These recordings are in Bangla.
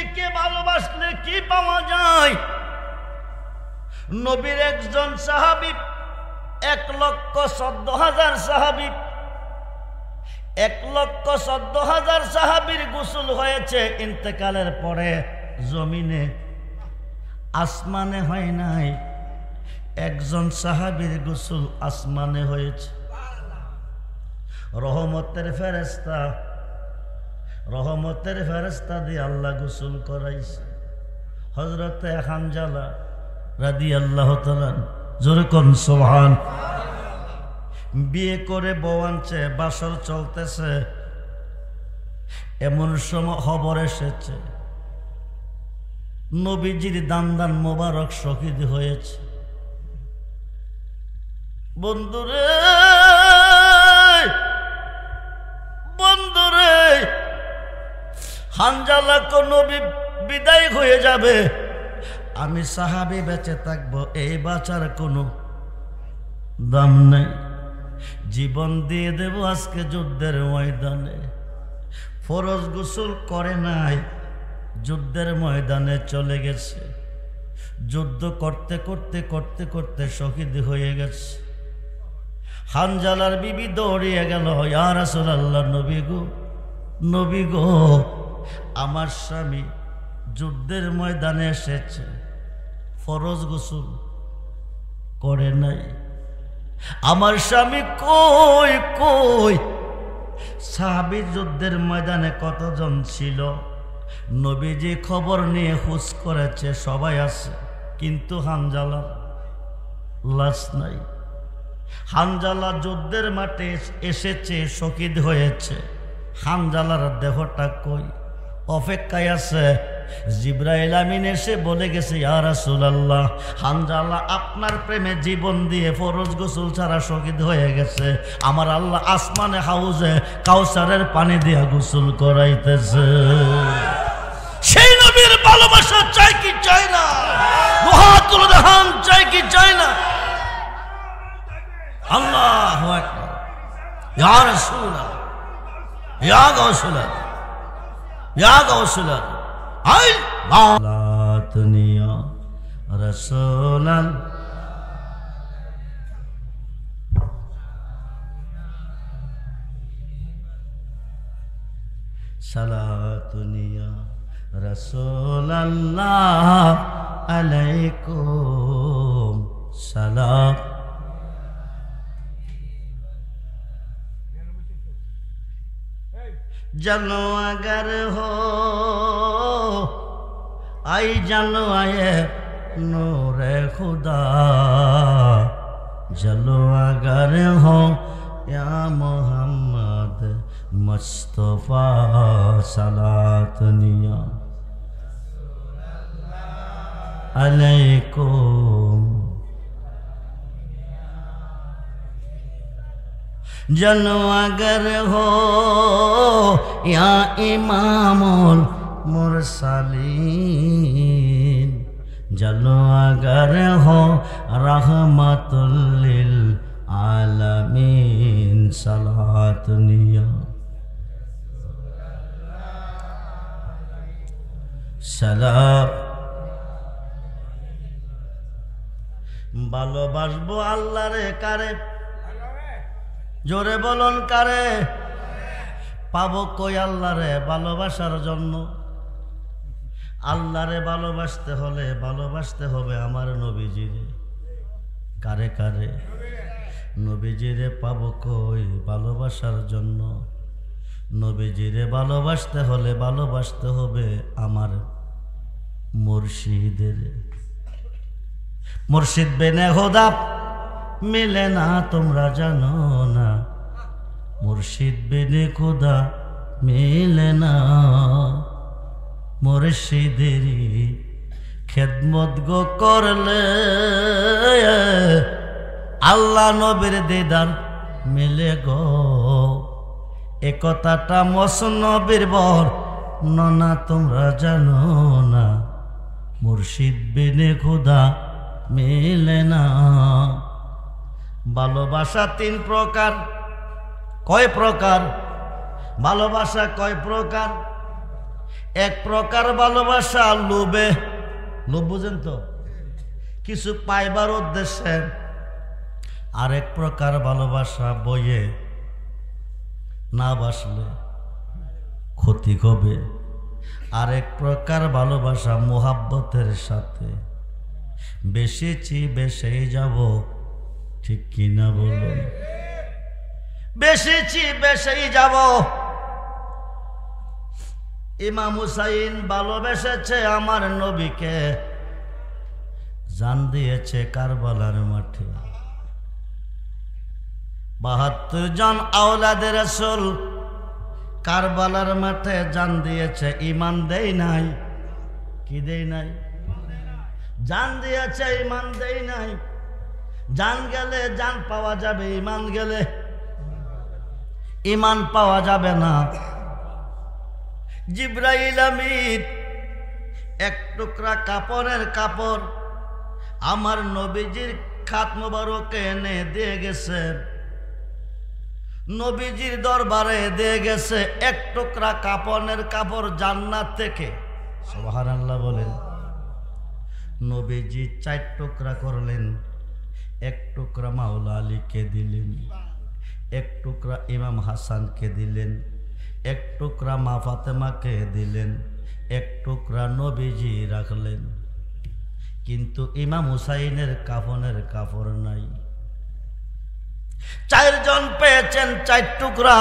নবীজিকে ভালোবাসলে কি পাওয়া যায়? নবীর একজন সাহাবী 1,14,000 সাহাবী, 1,14,000 সাহাবীর গোসল হয়েছে ইন্তেকালের পরে জমিনে, আসমানে হয় নাই। একজন সাহাবীর গোসল আসমানে হয়েছে। রহমতের ফেরেশতা দিয়ে আল্লাহ গোসল করাইছে। হযরতে হানজালা রাদিয়াল্লাহু তাআলা, জোরে কোন সুবহান। বিয়ে করে বউ আনছে, বাসর চলতেছে, এমন সময় খবর এসেছে নবীজির দান মোবারক শহীদ হয়েছে। বন্ধুরে হানজালা কো নবী বিদায় হয়ে যাবে, আমি সাহাবী বেঁচে থাকবো, এই বাঁচার কোনো দাম নাই। জীবন দিয়ে দেব আজকে যুদ্ধের ময়দানে। ফরজ গোসল করে নাই, যুদ্ধের ময়দানে চলে গেছে। যুদ্ধ করতে করতে করতে করতে শহীদ হয়ে গেছে। হানজালার বিবি দৌড়িয়ে গেল, ইয়া রাসূলুল্লাহ, নবী গো, আমার স্বামী যুদ্ধের ময়দানে এসেছে, ফরজ গোসল করে নাই। আমার স্বামী কই? সাহাবী যুদ্ধের ময়দানে কতজন ছিল? নবীজি খবর নিয়ে হুঁশ করেছে, সবাই আছে, কিন্তু হানজালার লাশ নাই। হানজালা যুদ্ধের মাঠে এসেছে, শহীদ হয়েছে, হানজালার দেহটা কই? অপেক্ষায় আছে। জিবরাইল আমিন এসে বলে গেছে, ইয়া রাসূলুল্লাহ, হানজালা আপনার প্রেমে জীবন দিয়ে ফরজ গোসল ছাড়া শহীদ হয়ে গেছে। আমার আল্লাহ আসমানে হাউজে কাউসারের পানি দিয়া গোসল করাইতেছে। সেই নবীর ভালোবাসা চাই কি চাই না? দুহাতুল দেহান চাই কি চাই না? আল্লাহু আকবার। ইয়া রাসূলুল্লাহ, ইয়া গাউসুল্লাহ, ইয়া গাউসুল্লাহ, আই লাতনিয়া রাসূলান সালাতুনিয়া রাসূলুল্লাহ আলাইকুম সালাম। জানো अगर हो आई जानो आए नूरे खुदा, जलो अगर हो या मोहम्मद मुस्तफा सलातनिया अलैकुम। जनो अगर हो या इमामुल मुरसलीन, जनो अगर हो रहमतुल लिल आलमीन सलातनिया सलाम। ভালোবাসবো আল্লাহ রে কারে, জোরে বলুন কারে? পাবো কই আল্লাহ রে ভালোবাসার জন্য? আল্লাহ রে ভালোবাসতে হলে ভালোবাসতে হবে আমার নবীজিরে। কারে কারে? নবীজিরে পাবো কই ভালোবাসার জন্য? নবীজিরে ভালোবাসতে হলে ভালোবাসতে হবে আমার মুর্শিদের। মুর্শিদ বেনে খোদা মিলে না, তোমরা জানো না? মুর্শিদ বেনে খোদা মিলে না। মুর্শিদেরই খেদমত গো করলে আল্লাহ নবীর দিদার মিলে গো। এ কথাটা মসনবীর বর না, তোমরা জানো না? মুর্শিদ বেনে খোদা মিলে না। ভালোবাসা তিন প্রকার। কয় প্রকার? ভালোবাসা কয় প্রকার? এক প্রকার ভালোবাসা লোভে, লোভ বুঝেন তো, কিছু পাইবার উদ্দেশ্যে। আরেক প্রকার ভালোবাসা বইয়ে, না বাসলে ক্ষতি হবে। আরেক প্রকার ভালোবাসা মোহাব্বতের সাথে, বেশিছি বেশি যাব, ঠিক কিনা বলুন? বেশিছি বেশি যাব। ইমাম হুসাইন ভালোবেসেছে আমার নবীকে, জান দিয়েছে কারবালার মাঠে। ৭২ জন আওলাদে রাসূল কারবালার মাঠে জান দিয়েছে, ইমান দেই নাই। কি দেই নাই? জান দিয়েছে, ইমান দেই নাই। জান গেলে জান পাওয়া যাবে, ইমান গেলে ইমান পাওয়া যাবে না। জিবরাইল আমিন এক টুকরা কাপড়ের কাপড় আমার নবীজির খাত মোবারকে এনে দিয়ে গেছে, নবীজির দরবারে দিয়ে গেছে। এক টুকরা কাপড়ের কাপড় জান্নাত থেকে। সুবহানাল্লাহ বলেন। নবীজি 4 টুকরা করলেন। এক টুকরা মাওলা আলীকে দিলেন, এক টুকরা ইমাম হাসানকে দিলেন, এক টুকরা মা ফাতেমাকে দিলেন, এক টুকরা নবীজি রাখলেন। কিন্তু ইমাম হুসাইনের কাফনের কাপড় নাই। 4 জন পেয়েছেন 4 টুকরা,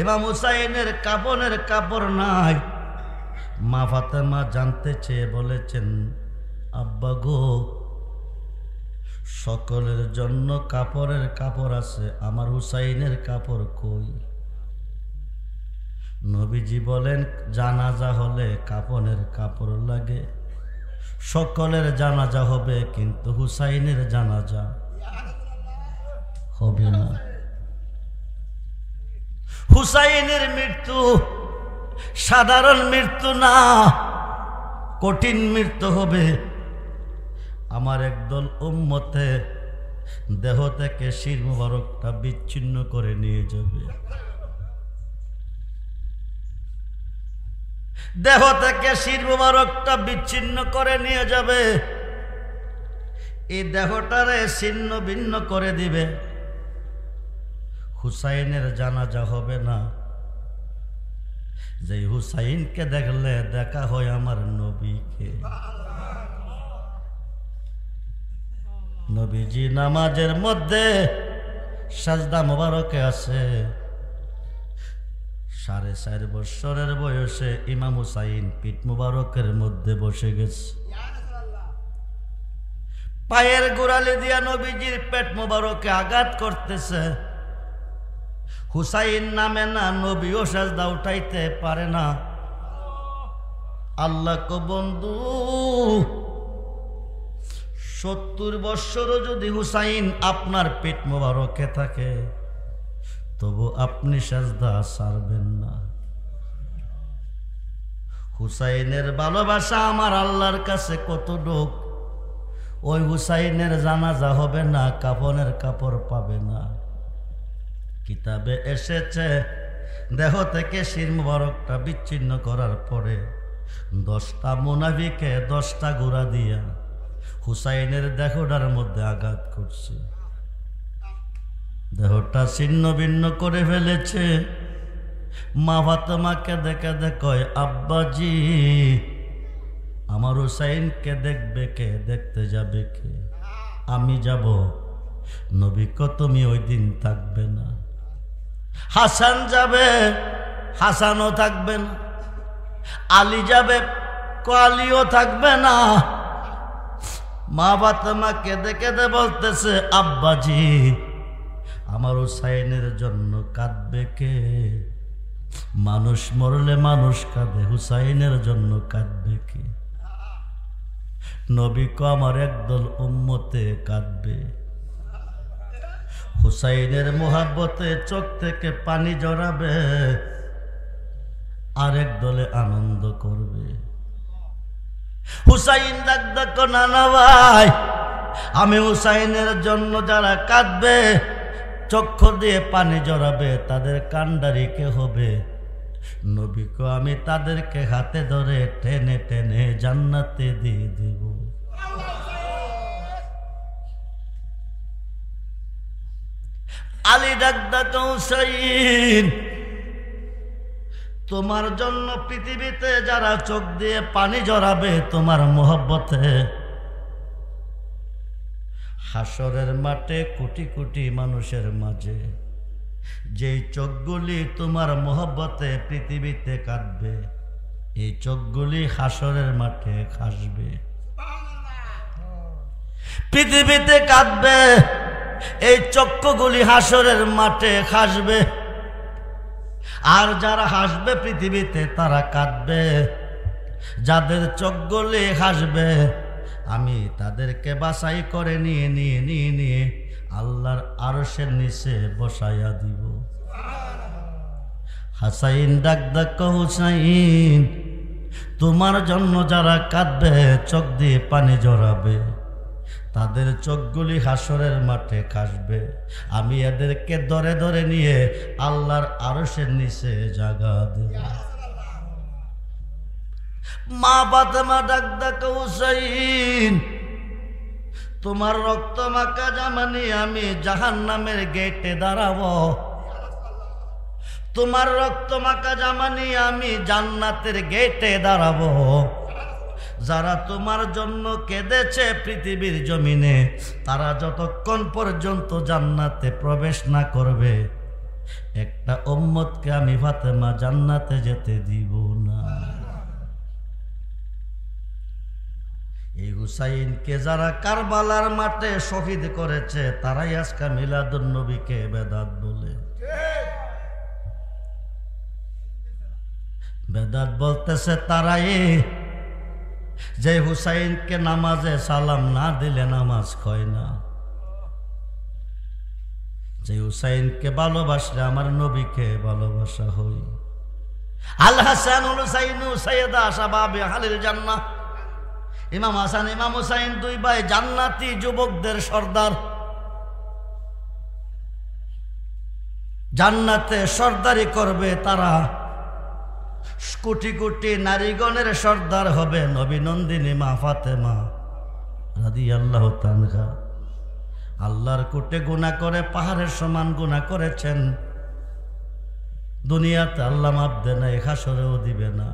ইমাম হুসাইনের কাফনের কাপড় নাই। মা ফাতেমা জানতে চেয়ে বলেছেন, আব্বা গো, সকলের জন্য কাপড়ের কাপড় আছে, আমার হুসাইনের কাপড় কই? নবীজি বলেন, জানাজা হলে কাপনের কাপড় লাগে, সকলের জানাজা হবে, কিন্তু হুসাইনের জানাজা হবে না। হুসাইনের মৃত্যু সাধারণ মৃত্যু না, কঠিন মৃত্যু হবে। আমার একদল উম্মতে দেহ থেকে শির মুবারকটা বিচ্ছিন্ন করে নিয়ে যাবে, দেহ থেকে শির মুবারকটা বিচ্ছিন্ন করে নিয়ে যাবে। এই দেহটারে ছিন্ন ভিন্ন করে দিবে। হুসাইনের জানাজা হবে না। যে হুসাইনকে দেখলে দেখা হয় আমার নবীকে। নবীজি নামাজের মধ্যে সাজদা মোবারকে আছে। 4.5 বছরের বয়সে ইমাম হুসাইন পিঠ মুবারকের মধ্যে বসে গেছে। পায়ের গোড়ালি দিয়া নবীজির পেট মুবারকে আঘাত করতেছে। হুসাইন নামে না, নবীও সাজদা উঠাইতে পারে না। আল্লাহ কো বন্ধু, 70 বৎসরও যদি হুসাইন আপনার পেট মোবারকে থাকে, তবু আপনি সাজদা ছাড়বেন না। হুসাইনের ভালোবাসা আমার আল্লাহর কাছে কতটুক, ওই হুসাইনের জানাজা হবে না, কাফনের কাপড় পাবে না। কিতাবে এসেছে, দেহ থেকে শির মুবারকটা বিচ্ছিন্ন করার পরে 10টা মুনাফিকে 10টা ঘোড়া দিয়া হুসাইনের দেহটার মধ্যে আঘাত করছে, দেহটা ছিন্ন ভিন্ন করে ফেলেছে। মা ফাতেমাকে দেখে দেখয়, আব্বাজি, আমার হুসাইনকে দেখবে কে, দেখতে যাবে কে? আমি যাব। নবী কো তুমি ওই দিন থাকবে না। হাসান যাবে, হাসানও থাকবে না। আলী যাবে, আলীও থাকবে না। মা ফাতেমাকে দেখে বলতেছে, আব্বাজি, আমার হুসাইনের জন্য কাঁদবে কে? মানুষ মরলে মানুষ কাঁদে, হুসাইনের জন্য কাঁদবে কে? নবী কো আমার একদল উম্মতে কাঁদবে। হুসাইনের মোহাব্বতে চোখ থেকে পানি জড়াবে, আরেক দলে আনন্দ করবে। হুসাইন ডাক ডাকো, নানা ভাই, আমি হুসাইনের জন্য যারা কাঁদবে, চক্ষু দিয়ে পানি জড়াবে, তাদের কান্ডারি কে হবে? নবী কো আমি তাদেরকে হাতে ধরে টেনে টেনে জান্নাতে দিয়ে দেব। আলী ডাক হুসাইন, তোমার জন্য পৃথিবীতে যারা চোখ দিয়ে পানি ঝরাবে তোমার মোহব্বতে, হাসরের মাঠে কোটি কোটি মানুষের মাঝে যেই চোখগুলি তোমার মোহব্বতে পৃথিবীতে কাঁদবে, এই চোখগুলি হাসরের মাঠে হাসবে। পৃথিবীতে কাঁদবে, এই চক্ষুগুলি হাসরের মাঠে হাসবে। আর যারা হাসবে পৃথিবীতে তারা কাঁদবে। যাদের চোখগুলি হাসবে আমি তাদেরকে বাছাই করে নিয়ে আল্লাহর আরশের নিচে বসাইয়া দিব। হাসাইন ডাক হুসাইন, তোমার জন্য যারা কাঁদবে চোখ দিয়ে পানি ঝরাবে, তাদের চোখগুলি হাসরের মাঠে কাশবে। আমি এদেরকে ধরে ধরে নিয়ে আল্লাহর আরশের নিচে জায়গা দেব। মা ফাতেমা ডাক হুসাইন, তোমার রক্ত মাখা জামা নিয়ে আমি জাহান্নামের গেটে দাঁড়াবো। তোমার রক্ত মাখা জামা নিয়ে আমি জান্নাতের গেটে দাঁড়াবো। যারা তোমার জন্য কেঁদেছে পৃথিবীর জমিনে, তারা যতক্ষণ পর্যন্ত জান্নাতে প্রবেশ না করবে, একটা উম্মতকে আমি ফাতেমা জান্নাতে যেতে দিব না। এই হুসাইনকে যারা কারবালার মাঠে শহীদ করেছে, তারাই আজকে মিলাদুন নবীকে বেদাত বলে। বেদাত বলতেছে তারাই যে হুসাইনকে নামাজে সালাম না দিলে নামাজ হয় না, যে হুসাইনকে ভালোবাসলে আমার নবীকে ভালোবাসা হই। আল হাসানুল হুসাইন সাইয়্যিদা শাবাবে আহলিল জান্নাহ। ইমাম হাসান ইমাম হুসাইন দুই ভাই জান্নাতি যুবকদের সর্দার। জান্নাতে সর্দারি করবে তারা, কোটি কোটি নারীগণের সর্দার হবে নবী নন্দিনী মা ফাতেমা রাদিয়াল্লাহু তাআলা। আল্লাহর কোটে গুনাহ করে পাহাড়ের সমান গুনাহ করেছেন, দুনিয়াতে আল্লাহ মাফ দেয় না, হাসরেও দিবে না।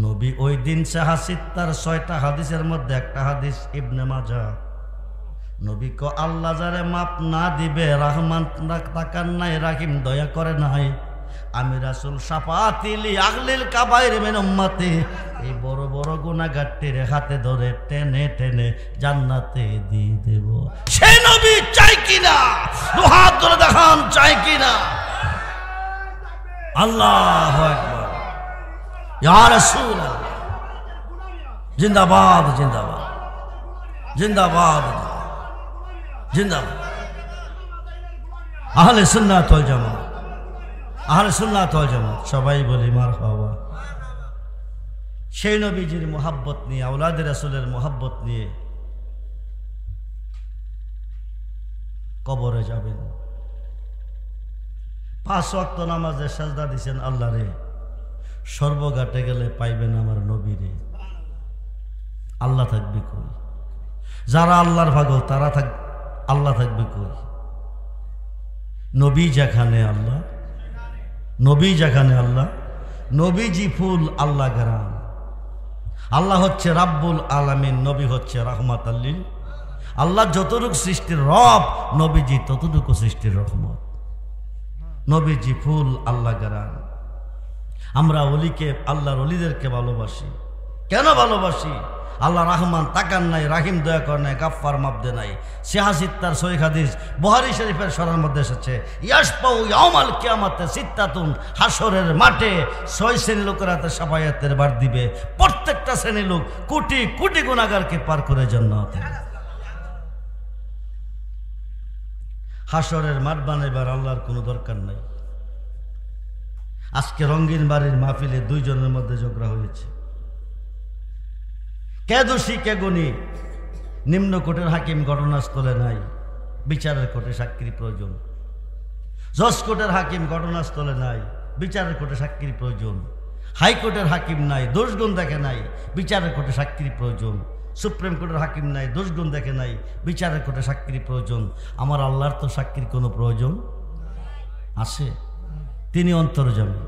নবী ওই দিন সাহাসিত্তার 6টা হাদিসের মধ্যে একটা হাদিস ইবনে মাজাহ, নবী কো আল্লাহ যারে মাফ না দিবে, রহমান তাকান নাই, রাহিম দয়া করে নাই, আমি রাসূল শাফাআতিলি আহলিল কাবায়ের মিন উম্মতি, এই বড় বড় গুনাহগারটির হাতে ধরে টেনে টেনে জান্নাতে দিয়ে দেব। সেই নবী চাই কিনা? দুহাত ধরে দেখান, চাই কিনা? আল্লাহু আকবার, ইয়া রাসূলুল্লাহ, জিন্দাবাদ জিন্দাবাদ জিন্দাবাদ জিন্দাবাদ। আহলে সুন্নাত ওয়াল জামাত, আহলে সুন্নাত ওয়াল জামাত সবাই বলি মারহাবা। সেই নবীজির মোহাব্বত নিয়ে, আওলাদে রাসূলের মোহাব্বত নিয়ে কবরে যাবেন। 5 ওয়াক্ত নামাজে সাজদা দিছেন আল্লাহরে, সর্বঘাটে গেলে পাইবেন আমার নবীরে। আল্লাহ থাকবে কই? যারা আল্লাহর পাগল তারা আল্লাহ থাকবে কই? নবী যেখানে আল্লাহ, নবী যেখানে আল্লাহ, নবীজি ফুল, আল্লাহ গ্রাম। আল্লাহ হচ্ছে রাব্বুল আলামিন, নবী হচ্ছে রাহমাতাল লিল। আল্লাহ যতটুকু সৃষ্টির রব, নবীজি ততটুকু সৃষ্টির রহমত। নবীজি ফুল, আল্লাহ গ্রাম। আমরা অলিকে, আল্লাহর অলিদেরকে ভালোবাসি। কেন ভালোবাসি? আল্লাহ রহমান তাকান নাই, রাহিম দয়া করে নাই, গাফফার মাফ দে নাই। সিহাসিত্তার সহিহ হাদিস বুখারী শরীফের সরার মধ্যে এসেছে, ইয়াশফাউ ইয়াউমাল কিয়ামাতে সিত্তাতুন, হাসরের মাঠে 6 শ্রেণীর লোকেরা শাফায়াতের বার দিবে। প্রত্যেকটা শ্রেণীর লোক কোটি কোটি গুনাহগারকে পার করে জান্নাতে। হাসরের মাঠ বানাইবার আল্লাহর কোনো দরকার নাই। আজকে রঙ্গিন বাড়ির মাহফিলে 2 জনের মধ্যে ঝগড়া হয়েছে। কে দোষী কে গুণী? নিম্ন কোর্টের হাকিম ঘটনাস্থলে নাই, বিচারের কোর্টে সাক্ষীর প্রয়োজন। জজ কোর্টের হাকিম ঘটনাস্থলে নাই, বিচারের কোর্টে সাক্ষীর প্রয়োজন। হাইকোর্টের হাকিম নাই, দোষগুণ দেখে নাই, বিচারের কোর্টে সাক্ষীর প্রয়োজন। সুপ্রিম কোর্টের হাকিম নাই, দোষগুণ দেখে নাই, বিচারের কোর্টে সাক্ষীর প্রয়োজন। আমার আল্লাহর তো সাক্ষীর কোনো প্রয়োজন আছে? তিনি অন্তর্যামী।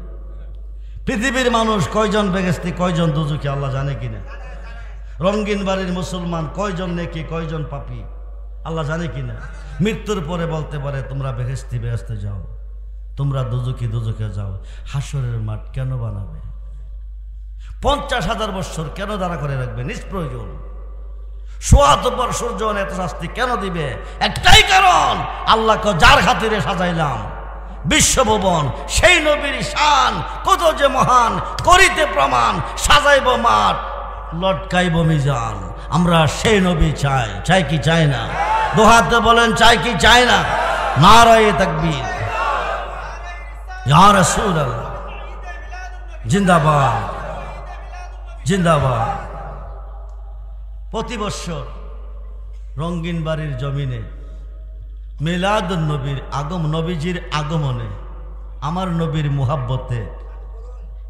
পৃথিবীর মানুষ কয়জন বেহেশতি, কয়জন দুজখী আল্লাহ জানে কিনা? রঙ্গিন বাড়ির মুসলমান কয়জন নেকি, কয়জন পাপী আল্লাহ জানে কিনা? মৃত্যুর পরে বলতে পারে তোমরা বেহেশতি বেহেশতে যাও, তোমরা দুজখী দুজখে যাও। হাসরের মাঠ কেন বানাবে? 50,000 বছর কেন দাঁড়া করে রাখবে নিষ্প্রয়োজন? সোয়াতপর সূর্য এত শাস্তি কেন দিবে? একটাই কারণ, আল্লাহকে যার খাতিরে সাজাইলাম বিশ্বভুবন, সেই নবীর শান কত যে মহান, করিতে প্রমাণ, সাজাইব মাঠ, লটকাইব মিজান। আমরা সেই নবী চাই, চাই কি চাই না? দোহাতে বলেন চাই কি চাই না? নারায়ে তাকবীর, ইয়া রাসূলুল্লাহ, জিন্দাবাদ জিন্দাবাদ। প্রতি বৎসর রঙ্গিন বাড়ির জমিনে মিলাদুন নবীর নবীজির আগমনে, আমার নবীর মুহাব্বতে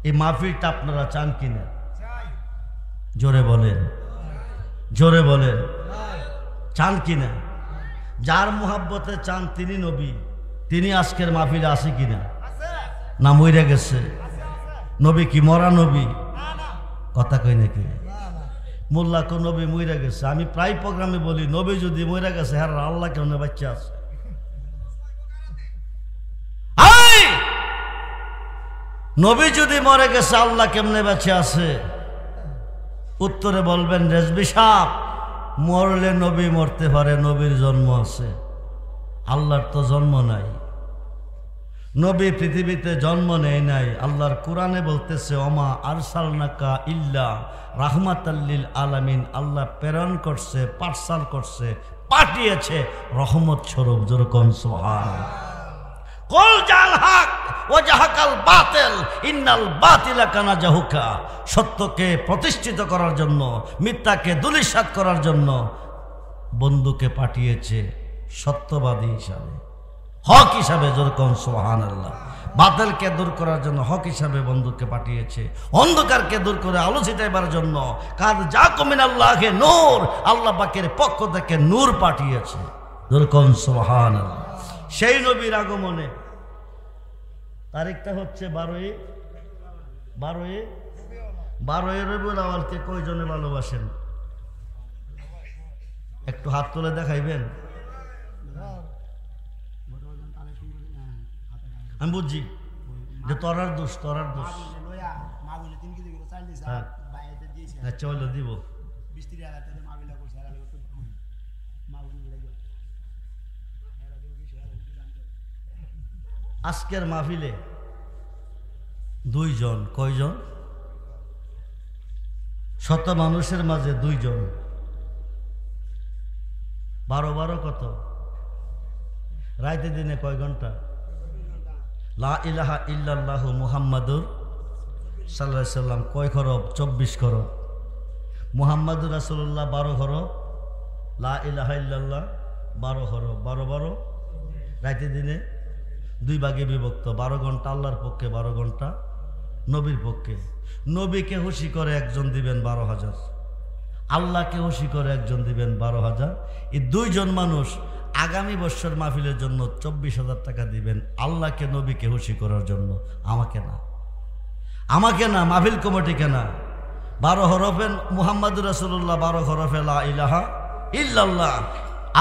এই মাহফিলটা আপনারা চান কিনা? জোরে বলেন, জোরে বলেন, চান কিনা? যার মুহাব্বতে চান তিনি নবী, তিনি আজকের মাহফিলে আসে কিনা? না মইরা গেছে? নবী কি মরা নবী? কথা কই নাকি? মোল্লা কো নবী মইরা গেছে। আমি প্রায় প্রোগ্রামে বলি, নবী যদি মইরা গেছে, হ্যাঁ আল্লাহ কেমন বাচ্চা আছে? নবী যদি মরে গেছে, আল্লাহ কেমনে বেঁচে আছে? উত্তরে বলবেন, রেজবি সাহেব, মরলে নবী মরতে পারে, নবীর জন্ম আছে, আল্লাহর তো জন্ম নাই। নবী পৃথিবীতে জন্ম নেয় নাই। আল্লাহর কোরআনে বলতেছে, ওমা আরসালনাকা ইল্লা রাহমাতাল লিল আলামিন। আল্লাহ প্রেরণ করছে, পার্সাল করছে, পাঠিয়েছে রহমত স্বরূপ। যেরকম সুবহানাল্লাহ। কুল জাল হক ওয়া জাহাকাল বাতিল ইন্নাল বাতিলা কানা জাহুকা। সত্যকে প্রতিষ্ঠিত করার জন্য, মিথ্যাকে ধূলিসাৎ করার জন্য বন্ধুকে পাঠিয়েছে সত্যবাদী হিসাবে, হক হিসাবে। যেরকম সুবহানাল্লাহ। বাতিলকে দূর করার জন্য হক হিসাবে বন্ধুকে পাঠিয়েছে, অন্ধকারকে দূর করে আলো ছিটাইবার জন্য কাদ জাকুম মিনাল্লাহি নূর, আল্লাহ পাকের পক্ষ থেকে নূর পাঠিয়েছে। যেরকম সুবহানাল্লাহ। সেই নবীর আগমনে তারিখটা হচ্ছে 12 রবিউল আউয়ালকে কয়জনে ভালোবাসেন? একটু হাত তুলে দেখাইবেন। আমি বুঝছি যে তোরার দোষ, তোরার দোষ। আচ্ছা হলো দিব। আজকের মাহফিলে দুইজন, কয়জন? শত মানুষের মাঝে দুইজন। 12 কত? রাইতে দিনে কয় ঘন্টা? লা ইলাহা ইল্লাল্লাহু মুহাম্মাদুর সাল্লাল্লাহু আলাইহি সাল্লাম কয় খরব? 24 খরব। মুহাম্মাদুর রাসূলুল্লাহ 12 খরব, লা ইলাহা ইল্লাল্লাহ 12 খরব। 12 রাইতে দিনে 2 ভাগে বিভক্ত। 12 ঘন্টা আল্লাহর পক্ষে, 12 ঘন্টা নবীর পক্ষে। নবীকে খুশি করে একজন দিবেন 12,000, আল্লাহকে খুশি করে একজন দিবেন 12,000। এই দুইজন মানুষ আগামী বছর মাহফিলের জন্য 24,000 টাকা দিবেন, আল্লাহকে নবীকে খুশি করার জন্য। আমাকে না, আমাকে না, মাহফিল কমিটিকে না। 12 হরফে মুহাম্মাদুর রাসূলুল্লাহ, 12 হরফে লা ইলাহা ইল্লাল্লাহ।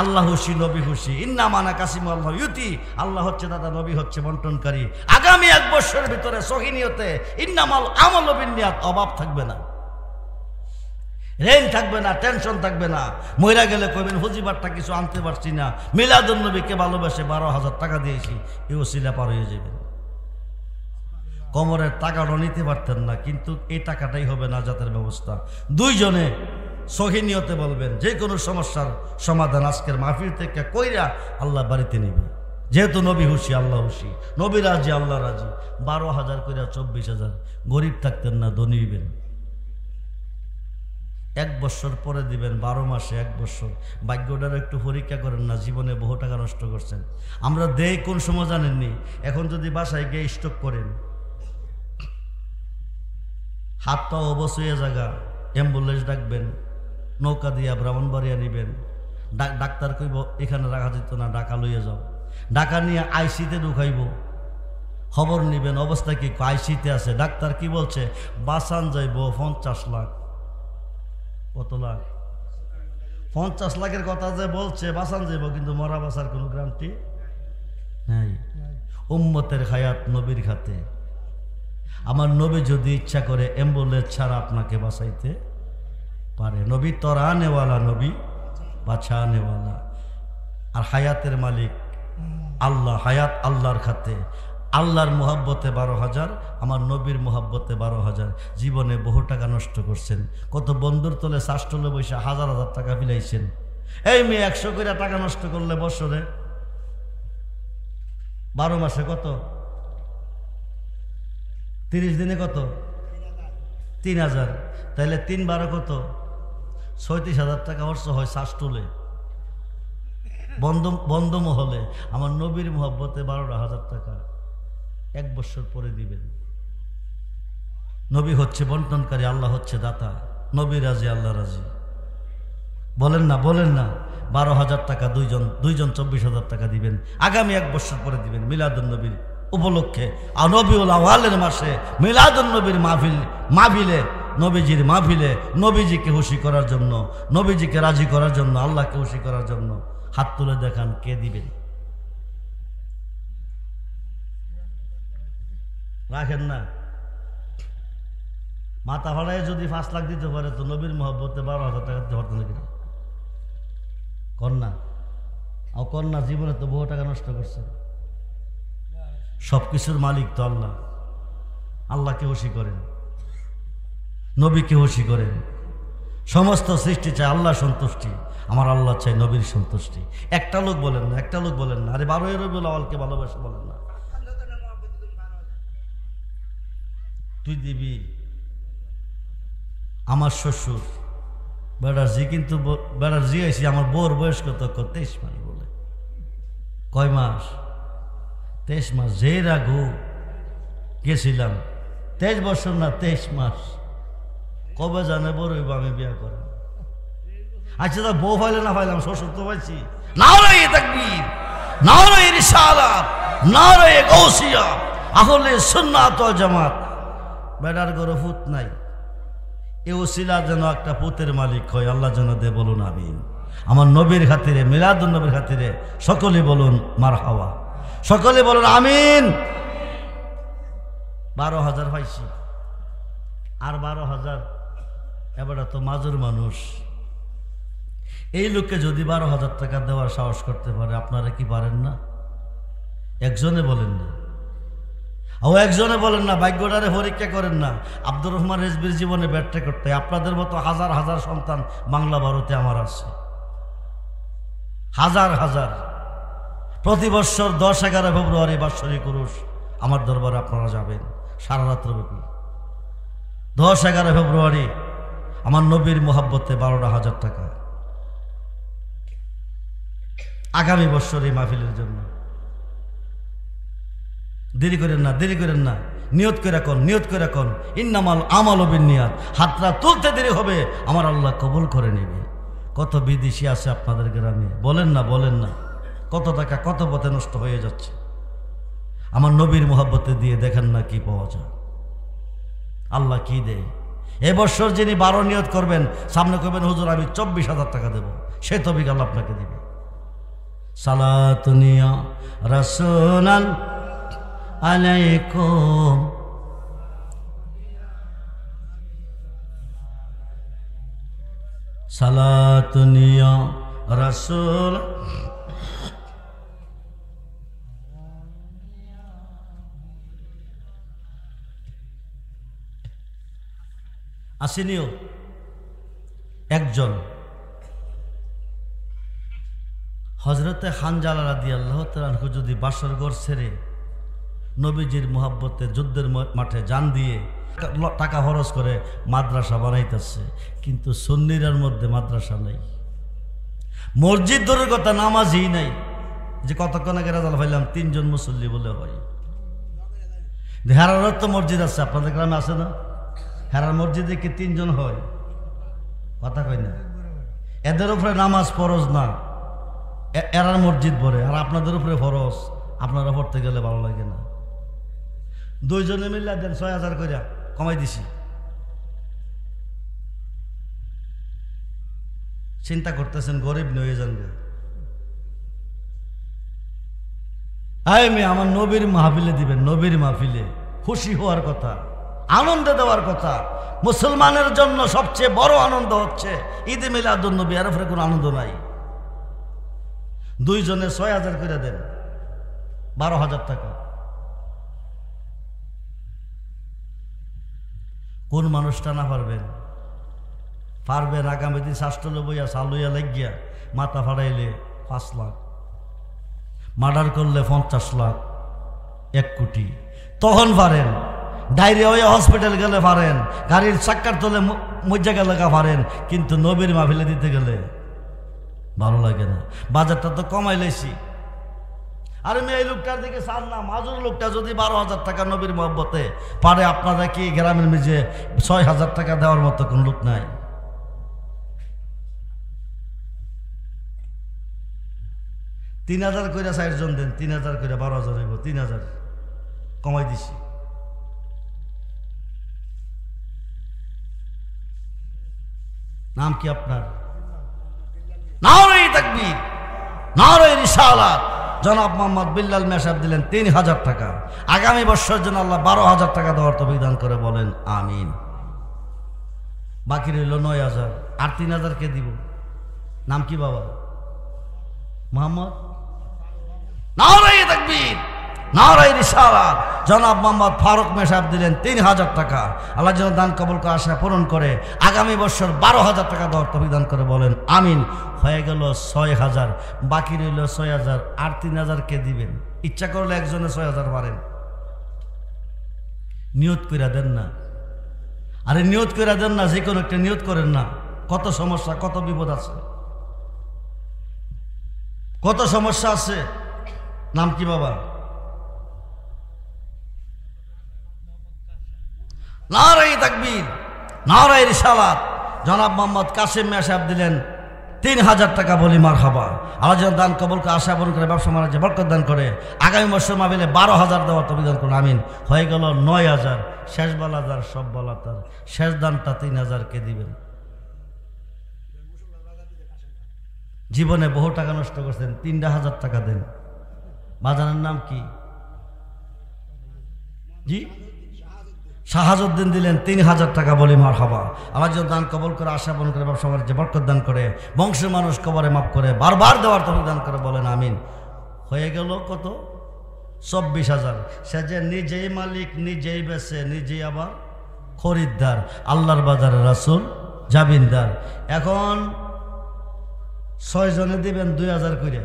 আল্লাহ খুশি, নবী খুশি। ইন্না মানা কাসিম আল্লাহ ইউতি। আল্লাহ হচ্ছে দাদা, নবী হচ্ছে বন্টনকারী। আগামী 1 বছরের ভিতরে সহিনিয়তে ইন্নামাল আমাল বিন্নিয়াত, অভাব থাকবে না, রেন থাকবে না, টেনশন থাকবে না। মইরা গেলে কইবেন হুজিবারটা কিছু আনতে পারছি না, মিলাদুন নবীকে ভালোবাসে 12,000 টাকা দিয়েছি, এই ওসিলা পার হয়ে যাবেন। কোমরের টাকাটা নিতে পারতেন না, কিন্তু এই টাকাটাই হবে নাজাতের ব্যবস্থা। দুইজনে সহিনিয়তে বলবেন, যে কোনো সমস্যার সমাধান আজকের মাহফিল থেকে কইরা আল্লাহ বাড়িতে নেবে। যেহেতু নবী খুশি, আল্লাহ খুশি, নবী রাজি, আল্লাহ রাজি। 12,000 কইরা 24,000। গরিব থাকতেন না, ধনী হইবেন। 1 বছর পরে দিবেন, 12 মাসে 1 বছর। ভাগ্যটার একটু পরীক্ষা করেন না, জীবনে বহু টাকা নষ্ট করছেন। আমরা দেই কোন সময় জানেননি? এখন যদি বাসায় গিয়ে স্টক করেন, হাতটা অবশ্যই জায়গা, অ্যাম্বুলেন্স ডাকবেন, নৌকা দিয়া ব্রাহ্মণবাড়িয়া নিবেন। ডাক্তার কইব এখানে রাখা যেত না, ঢাকা লইয়া যাও। ঢাকা নিয়ে আইসিতে ঢুকাইব, খবর নিবেন অবস্থা কি, আইসিতে আছে। ডাক্তার কি বলছে, বাঁচান যাইব 50 লাখ। কত লাখ? 50 লাখের কথা যে বলছে, বাঁচান যাইব, কিন্তু মরা বাঁচার কোনো গ্যারান্টি নাই। উম্মতের হায়াত নবীর হাতে। আমার নবী যদি ইচ্ছা করে অ্যাম্বুলেন্স ছাড়া আপনাকে বাঁচাইতে পারে। নবী তরানেওয়ালা, নবী বাঁচানেওয়ালা। আর হায়াতের মালিক আল্লাহ। হায়াত আল্লাহর খাতে। আল্লাহর মোহাব্বতে 12,000, আমার নবীর মোহাব্বতে 12,000। জীবনে বহু টাকা নষ্ট করছেন, কত বন্ধুর তলে শাসটলে বৈশা হাজার হাজার টাকা বিলাইছেন। এই মেয়ে 100 করে টাকা নষ্ট করলে বছরে 12 মাসে কত? 30 দিনে কত? 3000। তাহলে 3 12 কত? 36,000 টাকা খরচ হয় শাসটলে, বন্ধ মহলে। আমার নবীর মোহাব্বতে 12,000 টাকা 1 বছর পরে দিবেন। নবী হচ্ছে বন্টনকারী, আল্লাহ হচ্ছে দাতা। নবী রাজি, আল্লাহ রাজি। বলেন না, বলেন না। 12,000 টাকা দুইজন 24,000 টাকা দিবেন, আগামী 1 বছর পরে দিবেন মিলাদুন নবীর উপলক্ষে। আর রবিউল আউয়ালের মাসে মিলাদুন নবীর মাহফিলে, নবীজির মাহফিলে, নবীজিকে খুশি করার জন্য, নবীজিকে রাজি করার জন্য, আল্লাহকে খুশি করার জন্য হাত তুলে দেখান, কে দিবেন? রাখেন না। মাথা ভাড়ায় যদি 5 লাখ দিতে পারে, তো নবীর মহব্বতে 12,000 টাকা দিতে পারতো নাকি? কন্যা আর কন্যা জীবনে তো বহু টাকা নষ্ট করছে। সবকিছুর মালিক তো আল্লাহ। আল্লাহকে খুশি করেন, নবীকে খুশি করেন। সমস্ত সৃষ্টি চায় আল্লাহ সন্তুষ্টি, আমার আল্লাহ চাই নবীর সন্তুষ্টি। একটা লোক বলেন না, একটা লোক বলেন না, আরে 12 রবিউল আউয়ালকে ভালোবাসে বলেন না। তুই দিবি? আমার শ্বশুর বেড়ার জি, কিন্তু বেড়ার জি আইসি, আমার বউর বয়স কত? 23 মাস বলে। কয় মাস? 23 মাস। যে রাগু গেছিলাম, 23 বছর না 23 মাস। কবে জানে বড় আমি বিয়া করা? আচ্ছা, তা বউ পাইলে না পাইলাম, শ্বশুর তো পাইছি। নারায়ে তাকবীর, নারায়ে রিসালাত, নারায়ে গাউসিয়া, আহলে সুন্নাত ওয়াল জামাত। বেড়ার ঘরে ফুত নাই, এ ওসিলা যেন একটা পুতের মালিক হয়, আল্লাহ যেন দে। বলুন আমিন। আমার নবীর খাতিরে, মিলাদুন নবীর খাতিরে সকলে বলুন মারহাবা, সকলে বলুন আমিন। 12,000 পাইছি, আর 12,000। এবার তো মাজুর মানুষ। এই লোককে যদি 12,000 টাকা দেওয়ার সাহস করতে পারে, আপনারা কি পারেন না? একজনে বলেন না, ও একজনে বলেন না, ভাগ্যটারে পরীক্ষা করেন না। আব্দুর রহমান রেজবির জীবনে ব্যর্থ করতে আপনাদের মতো হাজার হাজার সন্তান বাংলা ভারতে আমার আছে, হাজার হাজার। প্রতি বছর 10-11 ফেব্রুয়ারি বাৎসরিক উরুস আমার দরবারে আপনারা যাবেন সারা রাত্রব্যাপী। 10-11 ফেব্রুয়ারি আমার নবীর মোহাব্বতে 12,000 টাকা আগামী বছর এই মাহফিলের জন্য। দেরি করেন না, দেরি করেন না। নিয়ত করে রাখুন, নিয়ত করে রাখুন। ইন্নামাল আমালু বিন্নিয়াত। হাতটা তুলতে দেরি হবে, আমার আল্লাহ কবুল করে নেবে। কত বিদেশি আছে আপনাদের গ্রামে, বলেন না, বলেন না। কত টাকা কত পথে নষ্ট হয়ে যাচ্ছে। আমার নবীর মোহাব্বতে দিয়ে দেখেন না কি পাওয়া যায়, আল্লাহ কি দেয়। এবছর যিনি 12 নিয়ত করবেন, সামনে করবেন হুজুর আমি 24,000 টাকা দেব, সে তৌফিক আল্লাহ আপনাকে দিবে। সালাতুনিয়া রাসূলান আলাইকুম, সালাতুনিয়া রাসূল। আসেনিও একজন হযরতে হানজালা রাদিয়াল্লাহু তাআলা আনহু যদি বাসর ঘর ছেড়ে নবীজির মোহাব্বতে যুদ্ধের মাঠে জান দিয়ে টাকা খরচ করে মাদ্রাসা বানাইতেছে, কিন্তু সুন্নিরার মধ্যে মাদ্রাসা নাই, মসজিদ দূরের কথা নামাজই নাই। যে কতক্ষণ আগে রেজাল্ট পাইলাম 3 জন মুসল্লি বলে হয়। হেরারত তো মসজিদ আছে, আপনাদের গ্রামে আছে না? হেরার মসজিদে কি 3 জন হয়? কথা কই না। এদের উপরে নামাজ ফরজ না, এরার মসজিদ ভরে, আর আপনাদের উপরে ফরজ। আপনারা পড়তে গেলে ভালো লাগে না। 2 জনে মিলে দেন 6000 করে কমাই দিছি। চিন্তা করতেছেন গরিব নয়ে যান। মেয়ে আমার নবীর মাহফিলে দিবেন, নবীর মাহফিলে খুশি হওয়ার কথা, আনন্দ দেওয়ার কথা। মুসলমানের জন্য সবচেয়ে বড় আনন্দ হচ্ছে ঈদে মিলাদুন নবী, এর উপরে কোনো আনন্দ নাই। 2 জনে 6000 করে দেন, 12,000 টাকা। কোন মানুষটা না পারবেন? পারবেন আগামী দিন শাস্ত্র বইয়া চালুইয়া লাগিয়া মাথা ফাড়াইলে 5 লাখ, মার্ডার করলে 50 লাখ, 1 কোটি, তখন পারেন। ডায়রিয়া হয়ে হসপিটাল গেলে পারেন, গাড়ির চাক্কার তলে মজ্জা গেলে পারেন, কিন্তু নবীর মাহফিলে দিতে গেলে ভালো লাগে না। বাজারটা তো কমাই লাইছি। আর আমি এই লোকটার দিকে চান না, মাজুর লোকটা যদি 12,000 টাকা নবীর মহব্বতে পারে, আপনারা কি গ্রামের মেঝে 6,000 টাকা দেওয়ার মতো কোন লোক নাই? তিন 3,000 করে 4 জন দেন, 3,000 করে 12,000 হইব, 3,000 কমাই দিছি। নাম কি আপনার? নারে তাকবীর, নারে রিসালাত। জনাব মোহাম্মদ বিল্লাল মিয়া সাহেব দিলেন 3,000 টাকা। আগামী বছর জন্য আল্লাহ 12,000 টাকা দেওয়ার তৌফিক দান করে বলেন আমিন। বাকি রইল 9,000, আর 3,000 কে দিব? নাম কি বাবা? মোহাম্মদ। নারে তাকবীর, নারে রিসালাত। জনাব মোহাম্মদ ফারুক মিয়া সাহেব দিলেন 3,000 টাকা। আল্লাহ যেন দান কবুল করে আশা পূরণ করে আগামী বছর 12,000 টাকা দেওয়ার তৌফিক দান করে বলেন আমিন। হয়ে গেল 6,000, বাকি রইল 6,000, আর 3,000 কে দিবেন? ইচ্ছা করলে একজনে 6,000 পারেন, নিয়ত কইরা দেন না। আরে নিয়ত কইরা দেন না, যে কোনো একটা নিয়ত করেন না। কত সমস্যা, কত বিপদ আছে, কত সমস্যা আছে। নাম কি বাবা? নারে তাকবীর, নারে রিসালাত। জনাব মোহাম্মদ কাসিম মিয়া সাহেব দিলেন 3,000 টাকা। বলি মারহাবা। আল্লাহ যেন দান কবুল করে আশা পূরণ করে ব্যবসা বাণিজ্যে বরকত দান করে আগামী বছর মাহফিলে 12,000 দেওয়ার তৌফিক দান করুন আমিন। হয়ে গেল 9,000, শেষ বলা যার সব বলা তার। শেষ দানটা 3,000 কে দিবেন? জীবনে বহু টাকা নষ্ট করছেন, 3,000 টাকা দেন। বাজারের নাম কি? জি, শাহাজউদ্দিন দিলেন 3,000 টাকা। বলি মারহাবা। আল্লাহ যেন দান কবুল করে আশা পূরণ করে ব্যবসা বাণিজ্যে বরকত দান করে বংশের মানুষ কবরে মাফ করে বারবার দেওয়ার তৌফিক দান করে বলেন আমিন। হয়ে গেল কত? 24,000। সে যে নিজেই মালিক, নিজেই বেচে, নিজেই আবার খরিদ্দার, আল্লাহর বাজারে রাসূল জামিনদার। এখন 6 জনে দিবেন 2,000 করে,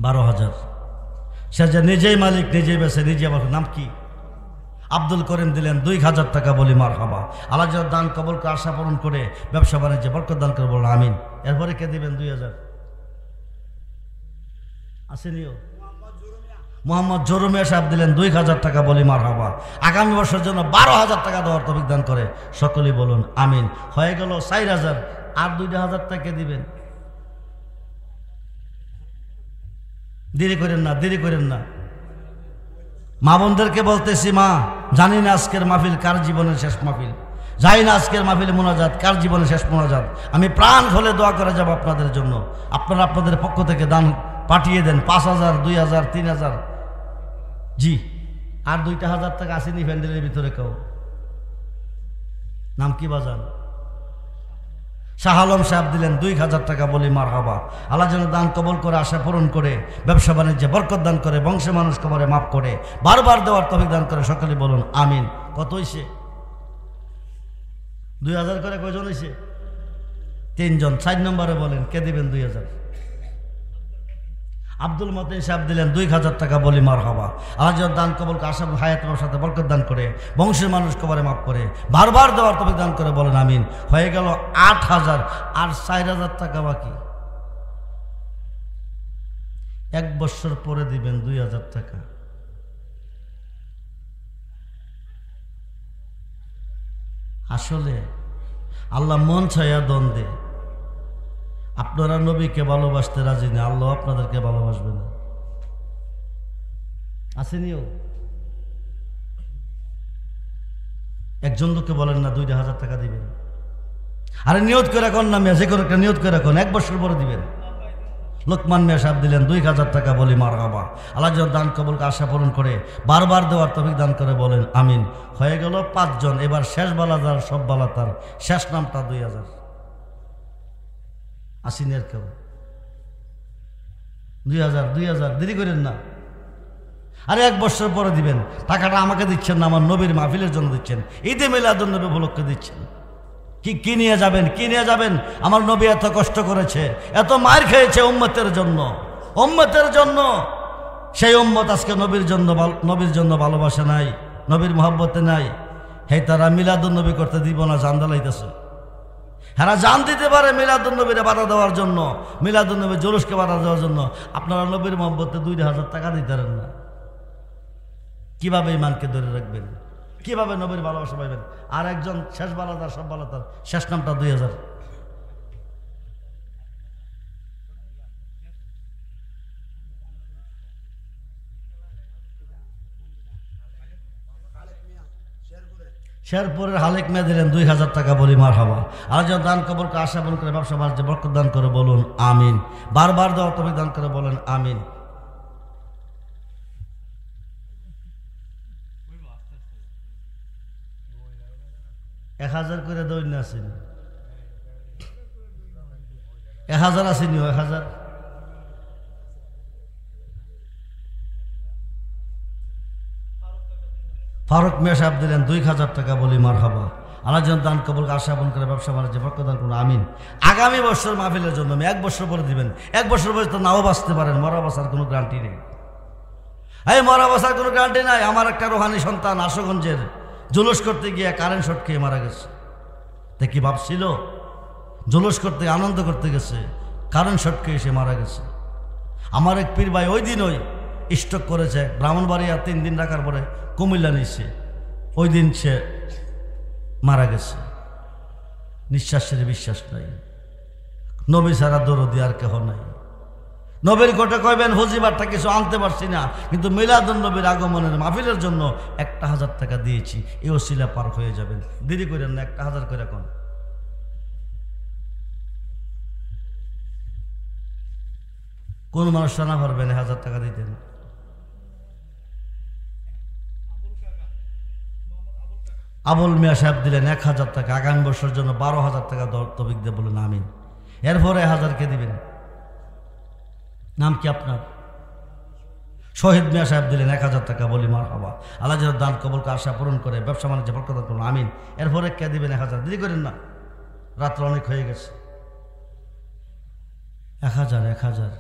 12,000। সে যে নিজেই মালিক, নিজেই বেচে, নিজেই আবার। নাম কি? আব্দুল করিম দিলেন 2,000 টাকা। বলি মারহাবা। আল্লাহ যেন দান কবুল করে আশা পূরণ করে ব্যবসা বাণিজ্যে বরকত দান করে বলেন আমিন। এরপরে কে দিবেন 2,000? আসেনিও? মোহাম্মদ জরুমিয়া সাহেব দিলেন 2,000 টাকা। বলি মারহাবা। আগামী বছরের জন্য 12,000 টাকা দেওয়ার তৌফিক দান করে সকলেই বলুন আমিন। হয়ে গেল 4,000, আর 2,000 টাকা দিবেন। দেরি করেন না, দেরি করেন না। মা বোনদেরকে বলতেছি, মা, জানি না আজকের মাহফিল কার জীবনের শেষ মাহফিল, জানি না আজকের মাহফিলে মোনাজাত কার জীবনের শেষ মোনাজাত। আমি প্রাণ হলে দোয়া করে যাব আপনাদের জন্য। আপনারা আপনাদের পক্ষ থেকে দান পাঠিয়ে দেন, 5,000, 2,000, 3,000। জি, আর 2,000 টাকা আসেনি প্যান্ডেলের ভিতরে কেউ? নাম কি বাজান? শাহ আলম সাহেব দিলেন 2,000 টাকা। বলি মারহাবা। আল্লাহ যেন দান কবুল করে আশা পূরণ করে ব্যবসা বাণিজ্যে বরকত দান করে বংশের মানুষ কবরে মাফ করে বারবার দেওয়ার তৌফিক দান করে সকলে বলুন আমিন। কত হইছে? 2,000 করে কয়জন হইছে? 3 জন। 4 নম্বরে বলেন কে দিবেন 2,000? আব্দুল মতিন সাহেব দিলেন 2,000 টাকা। বলি মারহাবা। আল্লাহ যেন দান কবুল করে আশা হায়াতের সাথে বরকত দান করে বংশের মানুষ কবরে মাফ করে বারবার দেওয়ার তৌফিক দান করে বলেন আমিন। হয়ে গেল 8,000, আর 4,000 টাকা বাকি। 1 বছর পরে দিবেন 2,000 টাকা। আসলে আল্লাহ মন ছায়া দ্বন্দ্বে। আপনারা নবীকে ভালোবাসতে রাজি না, আল্লাহ আপনাদেরকে ভালোবাসবে না। আসেনিও একজন লোককে বলেন না 2,000 টাকা দিবেন, আরে নিয়ত করে রাখুন না মিয়া, যে কোনো একটা নিয়ত করে রাখুন, 1 বছর পরে দিবেন। লোকমান মিয়া সাহেব দিলেন 2,000 টাকা, বলি মারহাবা। আল্লাহ যেন দান কবুলকে আশা পূরণ করে বারবার দেওয়ার তৌফিক দান করে, বলেন আমিন। হয়ে গেল 5 জন। এবার শেষ বালা যার, সব বালা তার, শেষ নামটা 2,000। আসিনের কেউ 2,000 দেরি করেন না। আরে 1 বছর পরে দিবেন। টাকাটা আমাকে দিচ্ছেন না, আমার নবীর মাহফিলের জন্য দিচ্ছেন, ঈদে মিলাদুন্নবী উপলক্ষে দিচ্ছেন। কি নিয়ে যাবেন, কি নিয়ে যাবেন? আমার নবী এত কষ্ট করেছে, এত মার খেয়েছে উম্মতের জন্য, উম্মতের জন্য। সেই উম্মত আজকে নবীর জন্য ভালোবাসা নাই, নবীর মহব্বতে নাই। হে তারা মিলাদুন্নবী করতে দিব না, জান দালাইতেছে। হ্যাঁ, জান দিতে পারে মিলাদুন্নবীরে বাধা দেওয়ার জন্য, মিলাদুন্নবী জুলুসকে বাধা দেওয়ার জন্য। আপনারা নবীর মহব্বতে 2,000 টাকা দিতে পারেন না। কিভাবে ইমানকে ধরে রাখবেন? কিভাবে নবীর ভালোবাসা পাইবেন? আর একজন শেষ বালাদার, সব বালাদার, শেষ নামটা 2,000। শেরপুরের হালেক মেয়ে দিলেন 2,000 টাকা, বলি মারহাবা। আর যেন দান কবুলকে আশা পূরণ করে, ব্যবসা বাণিজ্যে বরকত দান করে, বলুন আমিন। বারবার দেওয়া তৌফিক দান করে, বলেন আমিন। এক 1,000 করে দৈন্য আসেনি, 1,000 আসেনি, 1,000। ফারুক মিয়া সাহেব দিলেন 2,000 টাকা, বলি মারহাবা। আল্লাহ যেন দান কবুলকে আশা পূরণ করে, ব্যবসা বাণিজ্যে বরকত দান করুন আমিন। আগামী বছর মাহফিলের জন্য 1 বছর পরে দিবেন। 1 বছর পরে তো নাও বাঁচতে পারেন, মরা বাঁচার কোনো গ্যারান্টি নেই। এই মরা বাঁচার কোনো গ্যারান্টি নাই। আমার একটা রোহানি সন্তান আশুগঞ্জের জুলুস করতে গিয়ে কারেন্ট শর্ট খেয়ে মারা গেছে। তা কি ভাবছিল? জুলুস করতে, আনন্দ করতে গেছে, কারেন্ট শর্ট খেয়ে এসে মারা গেছে। আমার এক পীর ভাই ওই দিন স্ট্রোক করেছে, ব্রাহ্মণবাড়িয়া 3 দিন রাখার পরে কুমিল্লা নিচ্ছে, ওই দিন সে মারা গেছে। নিঃশ্বাসের বিশ্বাস নাই, নবী ছাড়া দরদি আর কেহ নাই। নবীর কোটে কইবেন ফজিবারটা কিছু আনতে পারছি না, কিন্তু মিলাদুন নবীর আগমনের মাহফিলের জন্য 1,000 টাকা দিয়েছি, এই ওসিলা পার হয়ে যাবেন। দেরি করেন না, 1,000 করে কোন। কোন মানুষ না পারবেন 1,000 টাকা দিতেন? আবুল মিয়া সাহেব দিলেন 1,000 টাকা। আগামী বছরের জন্য 12,000 টাকা তৌফিক দিয়ে, বলুন আমিন। এরপরে 1,000 কে দিবেন? নাম কি আপনার? শহীদ মিয়া সাহেব দিলেন 1,000 টাকা, বলি মারহাবা। আল্লাহ যেন দান কবুলকে আশা পূরণ করে, ব্যবসা বাণিজ্যে বরকত দান করুন আমিন। এরপরে কে দিবেন 1,000? দেরি করেন না, রাত্র অনেক হয়ে গেছে। 1,000।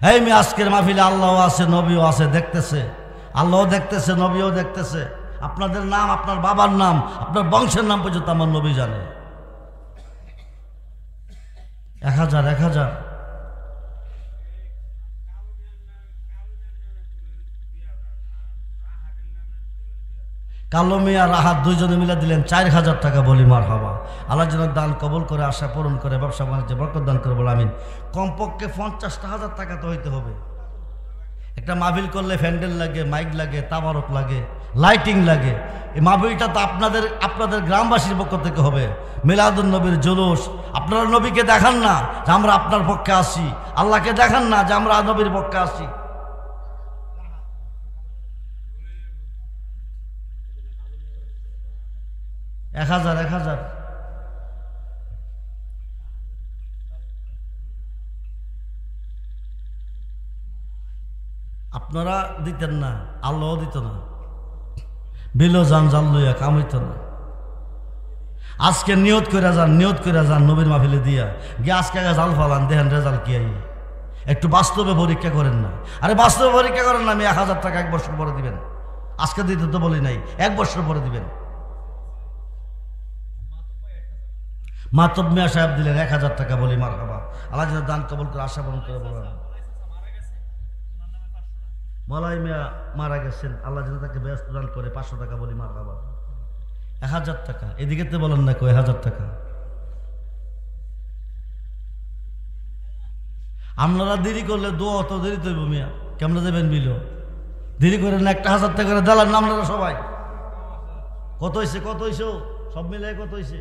এই মেয়ে, আজকের মাহফিলে আল্লাহ আছে, নবীও আছে, দেখতেছে। আল্লাহ দেখতেছে, নবীও দেখতেছে। আপনাদের নাম, আপনার বাবার নাম, আপনার বংশের নাম পর্যন্ত আমার নবী জানে। 1,000। কালো মিয়া রাহাত দুইজনে মিলে দিলেন 4,000 টাকা, বলি মারহাবা। আল্লাহ যেন দান কবুল করে, আশা পূরণ করে, ব্যবসা বাণিজ্যে বরকত দান করে, বলে আমিন। কমপক্ষে 50,000 টাকা তো হইতে হবে। একটা মাহফিল করলে ফ্যান্ডেল লাগে, মাইক লাগে, তাবারক লাগে, লাইটিং লাগে। এই মাহফিলটা তো আপনাদের গ্রামবাসীর পক্ষ থেকে হবে। মিলাদুন নবীর জুলুস। আপনারা নবীকে দেখান না যে আমরা আপনার পক্ষে আসি, আল্লাহকে দেখান না যে আমরা নবীর পক্ষে আসি। এক হাজার। আপনারা দিতেন না, আল্লাহ দিত না। বিলো যান জাল লইয়া কাম হইত না। আজকে নিয়ত করে যান নবীর মাহফিলে দিয়া গিয়ে আজকে জাল ফালান, দেখেন রেজাল্ট কি আই। একটু বাস্তবে পরীক্ষা করেন না। আরে বাস্তবে পরীক্ষা করেন না। আমি 1,000 টাকা 1 বছর পরে দিবেন। আজকে দিতে তো বলি নাই, 1 বছর পরে দিবেন। মাতব মিয়া সাহেব দিলেন 1,000 টাকা, বলি মারহাবা। আল্লাহ যেন দান কবুল করে, আশা পূরণ করে, বলেন। মলাই মিয়া মারা গেছেন, আল্লাহ যেন তাকে ব্যস্ত দান করে, 500 টাকা, বলি মারহাবা। 1000 টাকা। এদিকে তো বলেন না কয় 1000 টাকা। আপনারা দেরি করলে দোয়া অত দেরি তৈব মিয়া, কেমন দেবেন বিল? দেরি করেন না, একটা 1000 টাকা করে দালান না আপনারা সবাই। কত হয়েছে, কত হয়েছে সব মিলে কত হয়েছে?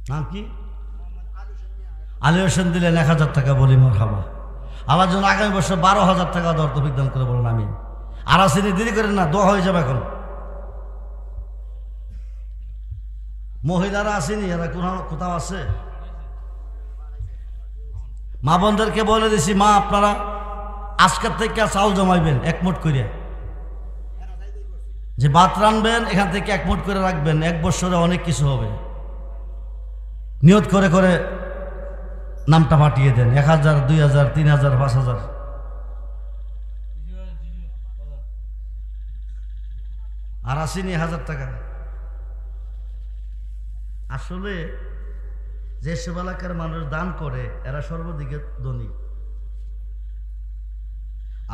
নাম কি? আলী হোসেন দিলেন 1000 টাকা, বলি মারহাবা। আল্লাহর জন্য আগামী বছর 12,000 টাকা দেওয়ার তৌফিক দান করে বলুন আমিন। আর আসেনি, দেরি করেন না, দোয়া হয়ে যাবে এখন। মহিলারা আসেনি, এরা কোথাও আছে? মা বোনদেরকে বলে দিছি, মা আপনারা আজকের থেকে চাউল জমাইবেন 1 মুঠ করে, যে ভাত রানবেন এখান থেকে 1 মুঠ করে রাখবেন, 1 বছরে অনেক কিছু হবে। নিয়ত করে করে নামটা পাঠিয়ে দেন, 1000, 2000, 3000, 5000। আর আসেনি 1000 টাকা। আসলে যে সব এলাকার মানুষ দান করে এরা সর্বদিকে ধনী।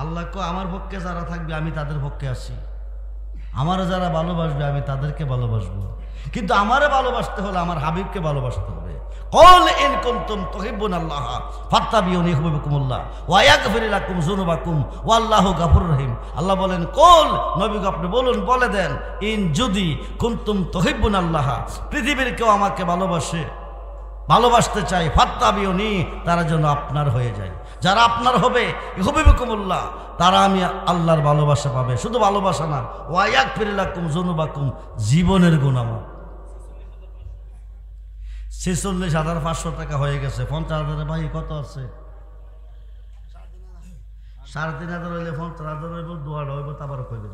আল্লাহ কো আমার পক্ষে যারা থাকবে আমি তাদের পক্ষে আছি, আমারও যারা ভালোবাসবে আমি তাদেরকে ভালোবাসবো। কিন্তু আমারে ভালোবাসতে হলে আমার হাবিবকে ভালোবাসতে হবে। ক্বাল ইন কুনতুম তুহিব্বুনাল্লাহ ফাত্তাবিউনি ইউহিব্বুকুমুল্লাহ ওয়া ইয়াগফির লাকুম যুনুবাকুম ওয়াল্লাহু গাফুরুর রহিম। আল্লাহ বলেন, ক্বাল নবীকে আপনি বলুন, বলে দেন, ইন যদি কুনতুম তুহিব্বুনাল্লাহ, পৃথিবীর কেউ আমাকে ভালোবাসে, ভালোবাসতে চাই, ফাত্তাবিউনি, তারা যেন আপনার হয়ে যায়। যারা আপনার হবে ইউহিব্বুকুমুল্লাহ, তারা আমি আল্লাহর ভালোবাসা পাবে। শুধু ভালোবাসা না, ওয়া ইয়াগফির লাকুম যুনুবাকুম, জীবনের গুনাহ। 46,500 টাকা হয়ে গেছে। 50,000 ভাই কত আছে? 3,500 হইলে 50,000 হইব, দোয়াটা হইব, তারপরে কইবেন।